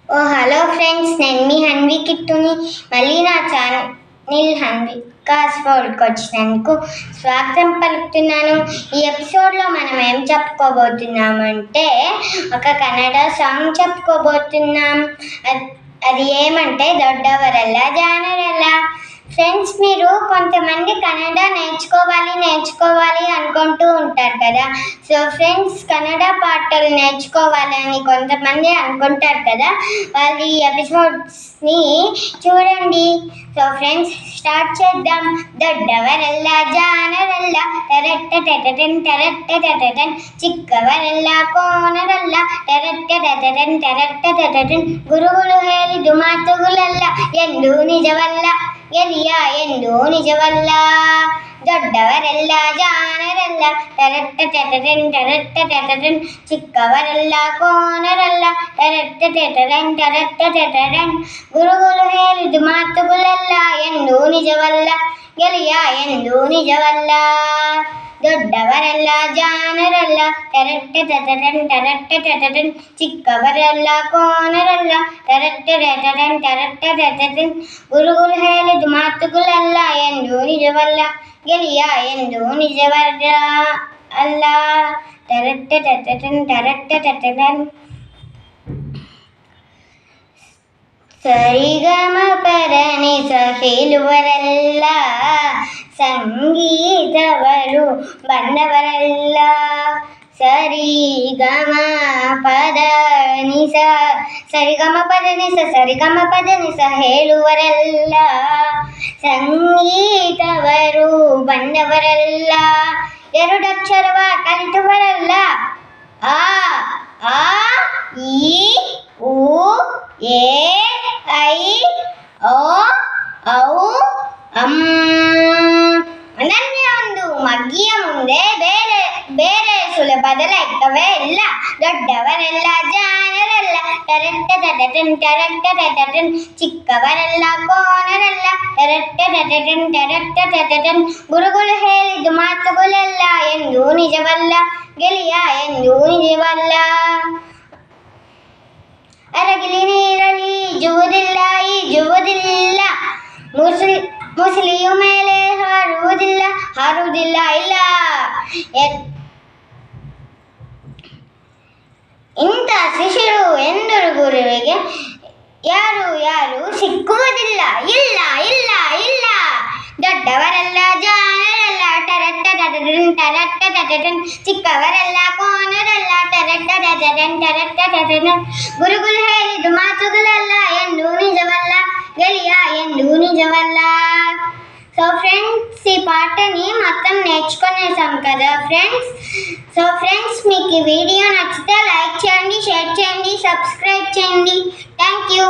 Hello friends, నేను మీ హన్వి కిట్టుని. మళ్ళీ నా ఛానల్ హన్వికాస్ వరల్డ్కి వచ్చినందుకు స్వాగతం పలుకుతున్నాను. ఈ ఎపిసోడ్లో మనం ఏం చెప్పుకోబోతున్నామంటే ఒక కన్నడ సాంగ్ చెప్పుకోబోతున్నాం. అది ఏమంటే దొడ్డవరల్ల జానరల్ల. ఫ్రెండ్స్, మీరు కొంతమంది కన్నడ నేర్చుకోవాలి అనుకుంటూ ఉంటారు కదా. సో ఫ్రెండ్స్, కన్నడ పాటలు నేర్చుకోవాలని కొంతమంది అనుకుంటారు కదా. వాళ్ళు ఈ ఎపిసోడ్స్ని చూడండి. సో ఫ్రెండ్స్, స్టార్ట్ చేద్దాం. దొడ్డవరల్ల జానరల్ల టరట్ట టటటన్ టరట్ట టటటన్, చిక్కవరల్ల కోనరల్ల టరట్ట టటటన్ టరట్ట టటటన్, ಗುರುಗಳು ಹೇಳಿದು ಮಾತುಗಳಲ್ಲ ಎಂದು ನಿಜವಲ್ಲ, ಗೆಲಿಯ ಎಂದು ನಿಜವಲ್ಲ. ದೊಡ್ಡವರೆಲ್ಲ ಜಾಣರಲ್ಲ, ಟರಟ್ಟ ಟಟಟನ್ ಟರಟ್ಟ ಟಟಟನ್, ಚಿಕ್ಕವರೆಲ್ಲ ಕೋನರಲ್ಲ, ಟರಟ್ಟ ಟಟಟನ್ ಟರಟ್ಟ ಟಟಟನ್, ಗುರುಗಳು ಹೇಳಿದ ಮಾತುಗಳಲ್ಲ ಎಂದು ನಿಜವಲ್ಲ, ಗೆಲಿಯ ಎಂದು ನಿಜವಲ್ಲ. ದೊಡ್ಡವರೆಲ್ಲ ಜಾಣರಲ್ಲ, ಟರಟ್ಟ ಟಟಟನ್ ಟರಟ್ಟ ಟಟಟನ್, ಚಿಕ್ಕವರೆಲ್ಲ ಕೋನರಲ್ಲ, ಟರಟ್ಟ ಟಟಟನ್ ಟರಟ್ಟ ಟಟಟನ್, ಗುರುಗಳು ಹೇಳಿದ ಮಾತುಗಳಲ್ಲ ಎಂದು ನಿಜವಲ್ಲ, ಗೆಲಿಯ ಎಂದು ನಿಜವಲ್ಲ ಅಲ್ಲ. ಟರಟ್ಟ ಟಟಟನ್ ಟರಟ್ಟ ಟಟಟನ್. ಸರಿಗಮ ಪರನಿಸ ಹೇಳುವರಲ್ಲ, ಸಂಗೀತವರು ಬಂದವರಲ್ಲ. ಸರಿಗಮ ಪದನಿಸ ಸರಿಗಮ ಪದನಿಸ ಸರಿಗಮ ಪದನಿಸ ಹೇಳುವರಲ್ಲ, ಸಂಗೀತವರು ಬಂದವರಲ್ಲ. ಎರಡಕ್ಷರವ ಕಲಿತವರಲ್ಲ, ಆ ಆ ಈ ಉ ಎ ಐ ಓ ಔ ಅಂ. ಅನನ್ಯ ಒಂದು ಮಗ್ಗಿಯ ಮುಂದೆ ಬೇರೆ ಬೇರೆ ಸುಲಭದ ಲೆಕ್ಕವೇ ಇಲ್ಲ. ದೊಡ್ಡವರೆಲ್ಲ ಜಾಣರಲ್ಲ, ಟರಟ್ಟ ಟಟಟನ್ ಟರಟ್ಟ ಟಟಟನ್, ಚಿಕ್ಕವರೆಲ್ಲ ಕೋನರಲ್ಲ, ಟರಟ್ಟ ಟಟಟನ್ ಟರಟ್ಟ ಟಟಟನ್, ಗುರುಗಳು ಹೇಳಿದ ಮಾತುಗಳಲ್ಲ ಎಂದು ನಿಜವಲ್ಲ, ಗೆಲಿಯ ಎಂದು ನಿಜವಲ್ಲ. ಅರಗಿಲಿ ನೀರಲಿ ಈಜುವುದಿಲ್ಲ, ಮುಸಲಿಯು ಮೇಲೆ ಹಾರುವುದಿಲ್ಲ ಇಲ್ಲ. ಇಂಥ ಶಿಶುರು ಎಂದರು ಗುರುವಿಗೆ ಯಾರು ಸಿಕ್ಕುವುದಿಲ್ಲ ಇಲ್ಲ ಇಲ್ಲ ಇಲ್ಲ. ದೊಡ್ಡವರೆಲ್ಲ ಜಾಣರಲ್ಲ, ಟರಟ್ಟ ಟಟಟನ್ ಟರಟ್ಟ ಟಟಟನ್, ಚಿಕ್ಕವರೆಲ್ಲ ಕೋನರಲ್ಲ, ಟರಟ್ಟ ಟಟಟನ್ ಟರಟ್ಟ ಟಟಟನ್, ಗುರುಗಳು ಹೇಳಿದ ಮಾತುಗಳಲ್ಲ ಎಂದು నిజవల్ల, ಗೆಲಿಯ ಎಂದು నిజవల్ల. సో ఫ్రెండ్స్, ఈ పాటని మొత్తం నేర్చుకునేసాం కదా ఫ్రెండ్స్. సో ఫ్రెండ్స్, మీకు ఈ వీడియో నచ్చితే లైక్ చేయండి, షేర్ చేయండి, సబ్స్క్రైబ్ చేయండి. Thank you.